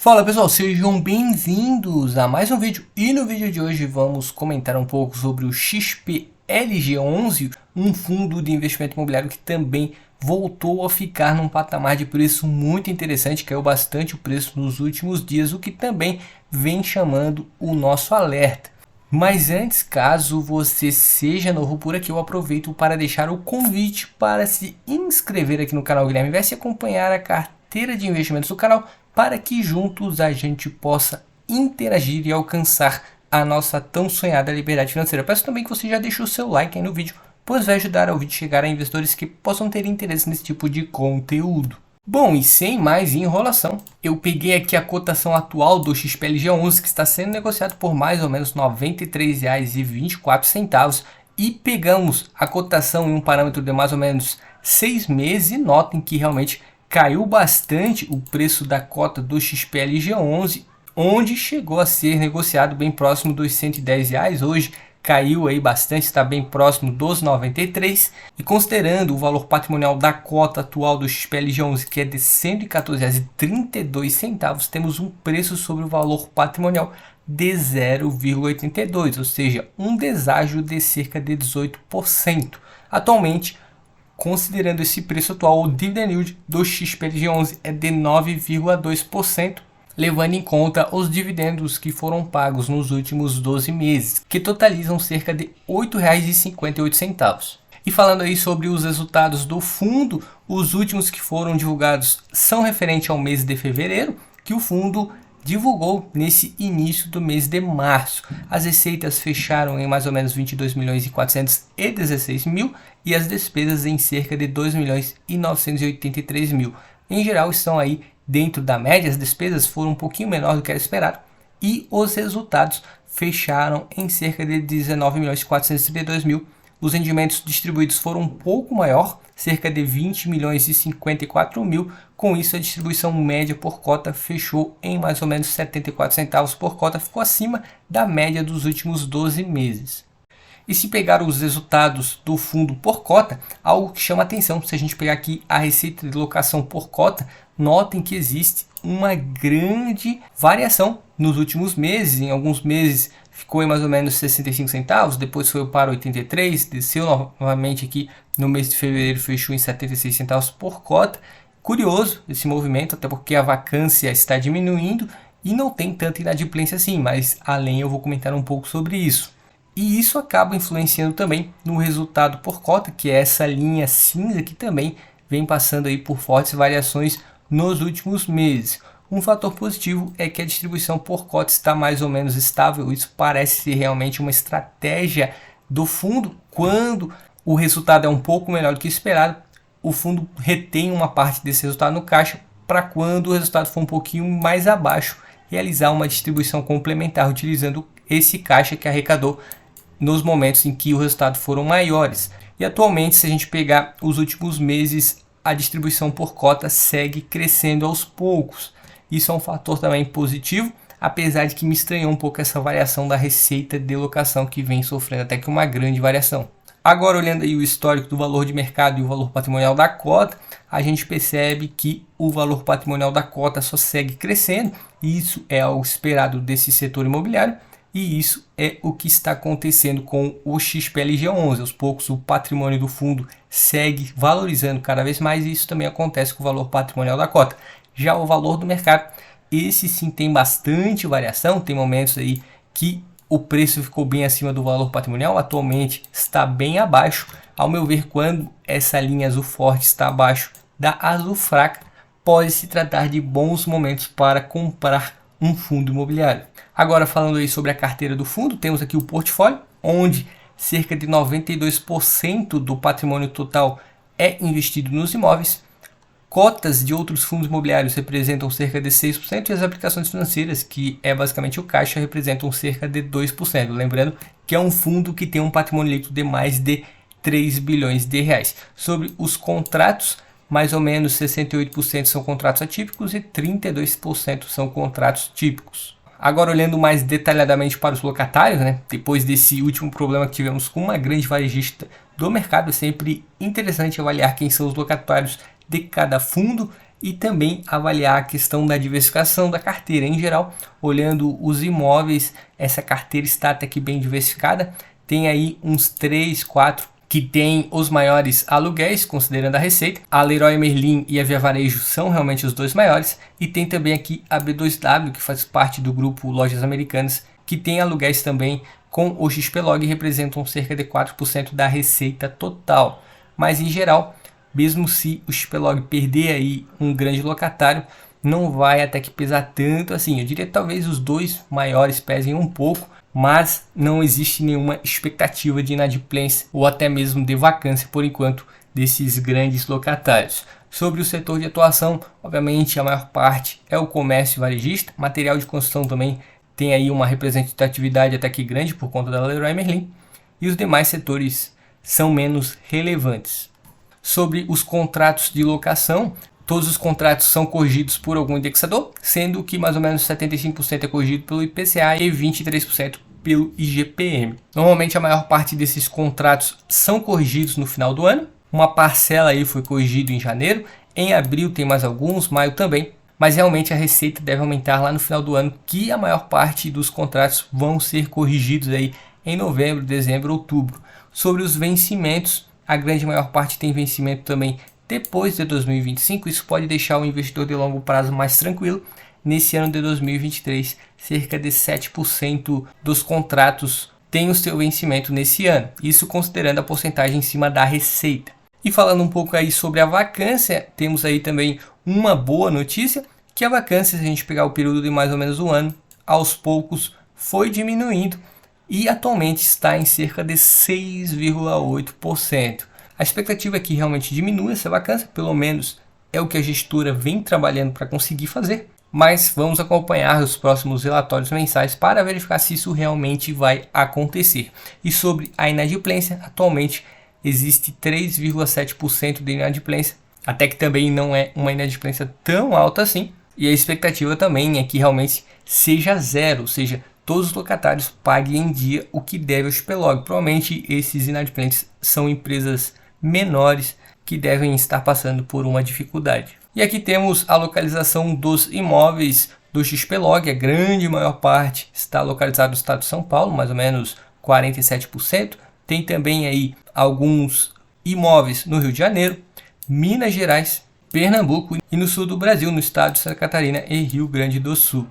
Fala pessoal, sejam bem-vindos a mais um vídeo e no vídeo de hoje vamos comentar um pouco sobre o XPLG11, um fundo de investimento imobiliário que também voltou a ficar num patamar de preço muito interessante, caiu bastante o preço nos últimos dias, o que também vem chamando o nosso alerta. Mas antes, caso você seja novo por aqui, eu aproveito para deixar o convite para se inscrever aqui no canal Guilherme Invest e acompanhar a carteira de investimentos do canal, para que juntos a gente possa interagir e alcançar a nossa tão sonhada liberdade financeira. Peço também que você já deixe o seu like aí no vídeo, pois vai ajudar ao vídeo chegar a investidores que possam ter interesse nesse tipo de conteúdo. Bom, e sem mais enrolação, eu peguei aqui a cotação atual do XPLG11, que está sendo negociado por mais ou menos R$ 93,24, e pegamos a cotação em um parâmetro de mais ou menos 6 meses, e notem que realmente caiu bastante o preço da cota do XPLG11, onde chegou a ser negociado bem próximo dos R$ 110. Hoje caiu aí bastante, está bem próximo dos 93, e considerando o valor patrimonial da cota atual do XPLG11, que é de R$ 114,32, temos um preço sobre o valor patrimonial de 0,82, ou seja, um deságio de cerca de 18%. Atualmente, considerando esse preço atual, o dividend yield do XPLG11 é de 9,2%, levando em conta os dividendos que foram pagos nos últimos 12 meses, que totalizam cerca de R$ 8,58. E falando aí sobre os resultados do fundo, os últimos que foram divulgados são referentes ao mês de fevereiro, que o fundo divulgou nesse início do mês de março. As receitas fecharam em mais ou menos 22.416.000 e as despesas em cerca de 2.983.000. Em geral, estão aí dentro da média. As despesas foram um pouquinho menor do que era esperado e os resultados fecharam em cerca de 19.432.000. Os rendimentos distribuídos foram um pouco maior, cerca de 20.054.000. Com isso, a distribuição média por cota fechou em mais ou menos 74 centavos por cota, ficou acima da média dos últimos 12 meses. E se pegar os resultados do fundo por cota, algo que chama atenção, se a gente pegar aqui a receita de locação por cota, notem que existe uma grande variação nos últimos meses. Em alguns meses ficou em mais ou menos 65 centavos, depois foi para 83, desceu novamente aqui no mês de fevereiro, fechou em 76 centavos por cota. Curioso esse movimento, até porque a vacância está diminuindo e não tem tanta inadimplência assim, mas além eu vou comentar um pouco sobre isso. E isso acaba influenciando também no resultado por cota, que é essa linha cinza que também vem passando aí por fortes variações nos últimos meses. Um fator positivo é que a distribuição por cota está mais ou menos estável. Isso parece ser realmente uma estratégia do fundo. Quando o resultado é um pouco melhor do que esperado, o fundo retém uma parte desse resultado no caixa para quando o resultado for um pouquinho mais abaixo, realizar uma distribuição complementar utilizando esse caixa que arrecadou nos momentos em que os resultados foram maiores. E atualmente, se a gente pegar os últimos meses, a distribuição por cota segue crescendo aos poucos. Isso é um fator também positivo, apesar de que me estranhou um pouco essa variação da receita de locação, que vem sofrendo até que uma grande variação. Agora, olhando aí o histórico do valor de mercado e o valor patrimonial da cota, a gente percebe que o valor patrimonial da cota só segue crescendo, e isso é algo esperado desse setor imobiliário, e isso é o que está acontecendo com o XPLG11. Aos poucos, o patrimônio do fundo segue valorizando cada vez mais, e isso também acontece com o valor patrimonial da cota. Já o valor do mercado, esse sim tem bastante variação, tem momentos aí que o preço ficou bem acima do valor patrimonial, atualmente está bem abaixo. Ao meu ver, quando essa linha azul forte está abaixo da azul fraca, pode se tratar de bons momentos para comprar um fundo imobiliário. Agora, falando aí sobre a carteira do fundo, temos aqui o portfólio, onde cerca de 92% do patrimônio total é investido nos imóveis. Cotas de outros fundos imobiliários representam cerca de 6% e as aplicações financeiras, que é basicamente o caixa, representam cerca de 2%. Lembrando que é um fundo que tem um patrimônio líquido de mais de 3 bilhões de reais. Sobre os contratos, mais ou menos 68% são contratos atípicos e 32% são contratos típicos. Agora, olhando mais detalhadamente para os locatários, depois desse último problema que tivemos com uma grande varejista do mercado, é sempre interessante avaliar quem são os locatários de cada fundo. e também avaliar a questão da diversificação da carteira em geral. Olhando os imóveis, essa carteira está até que bem diversificada, tem aí uns 3, 4 que tem os maiores aluguéis, considerando a receita. A Leroy Merlin e a Via Varejo são realmente os dois maiores, e tem também aqui a B2W, que faz parte do grupo Lojas Americanas, que tem aluguéis também com o XPlog e representam cerca de 4% da receita total. Mas em geral, mesmo se o XPlog perder aí um grande locatário, não vai até que pesar tanto assim. Eu diria que talvez os dois maiores pesem um pouco, mas não existe nenhuma expectativa de inadimplência ou até mesmo de vacância por enquanto desses grandes locatários. Sobre o setor de atuação, obviamente a maior parte é o comércio varejista, material de construção também tem aí uma representatividade até que grande por conta da Leroy Merlin, e os demais setores são menos relevantes. Sobre os contratos de locação, todos os contratos são corrigidos por algum indexador, sendo que mais ou menos 75% é corrigido pelo IPCA e 23% pelo IGPM. Normalmente a maior parte desses contratos são corrigidos no final do ano. Uma parcela aí foi corrigida em janeiro, em abril tem mais alguns, maio também. Mas realmente a receita deve aumentar lá no final do ano, que a maior parte dos contratos vão ser corrigidos aí em novembro, dezembro, outubro. Sobre os vencimentos, a grande maior parte tem vencimento também depois de 2025, isso pode deixar o investidor de longo prazo mais tranquilo. Nesse ano de 2023, cerca de 7% dos contratos têm o seu vencimento nesse ano, isso considerando a porcentagem em cima da receita. E falando um pouco aí sobre a vacância, temos aí também uma boa notícia, que a vacância, se a gente pegar o período de mais ou menos um ano, aos poucos foi diminuindo e atualmente está em cerca de 6,8%. A expectativa é que realmente diminua essa vacância, pelo menos é o que a gestora vem trabalhando para conseguir fazer, mas vamos acompanhar os próximos relatórios mensais para verificar se isso realmente vai acontecer. E sobre a inadimplência, atualmente existe 3,7% de inadimplência, até que também não é uma inadimplência tão alta assim, e a expectativa também é que realmente seja zero, ou seja, todos os locatários paguem em dia o que deve ao XPlog. Provavelmente esses inadimplentes são empresas menores que devem estar passando por uma dificuldade. E aqui temos a localização dos imóveis do XPlog, a grande maior parte está localizada no estado de São Paulo, mais ou menos 47%. Tem também aí alguns imóveis no Rio de Janeiro, Minas Gerais, Pernambuco e no sul do Brasil, no estado de Santa Catarina e Rio Grande do Sul.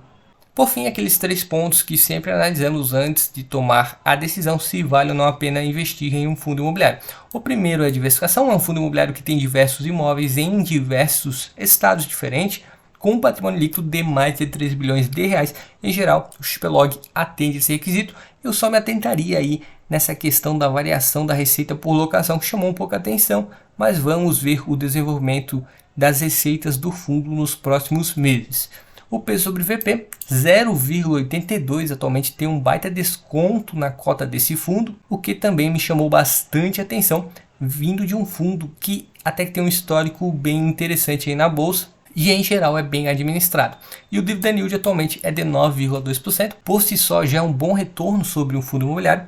Por fim, aqueles 3 pontos que sempre analisamos antes de tomar a decisão se vale ou não a pena investir em um fundo imobiliário. O primeiro é a diversificação, é um fundo imobiliário que tem diversos imóveis em diversos estados diferentes, com um patrimônio líquido de mais de 3 bilhões de reais. Em geral, o XPlog atende esse requisito. Eu só me atentaria aí nessa questão da variação da receita por locação, que chamou um pouco a atenção, mas vamos ver o desenvolvimento das receitas do fundo nos próximos meses. O P sobre VP 0,82, atualmente tem um baita desconto na cota desse fundo, o que também me chamou bastante atenção, vindo de um fundo que até que tem um histórico bem interessante aí na bolsa e em geral é bem administrado. E o dividend yield atualmente é de 9,2%, por si só já é um bom retorno sobre um fundo imobiliário.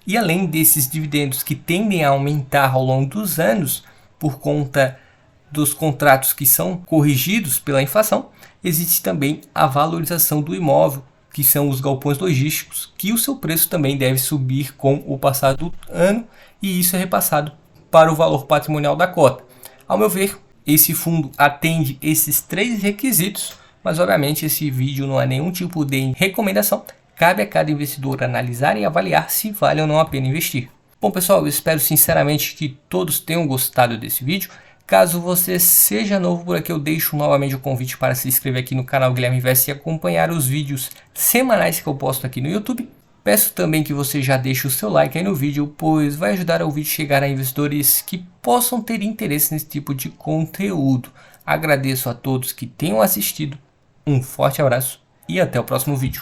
E além desses dividendos que tendem a aumentar ao longo dos anos por conta dos contratos que são corrigidos pela inflação, existe também a valorização do imóvel, que são os galpões logísticos, que o seu preço também deve subir com o passar do ano, e isso é repassado para o valor patrimonial da cota. Ao meu ver, esse fundo atende esses 3 requisitos, mas obviamente esse vídeo não é nenhum tipo de recomendação. Cabe a cada investidor analisar e avaliar se vale ou não a pena investir. Bom pessoal, eu espero sinceramente que todos tenham gostado desse vídeo. Caso você seja novo por aqui, eu deixo novamente o convite para se inscrever aqui no canal Guilherme Invest e acompanhar os vídeos semanais que eu posto aqui no YouTube. Peço também que você já deixe o seu like aí no vídeo, pois vai ajudar o vídeo a chegar a investidores que possam ter interesse nesse tipo de conteúdo. Agradeço a todos que tenham assistido, um forte abraço e até o próximo vídeo.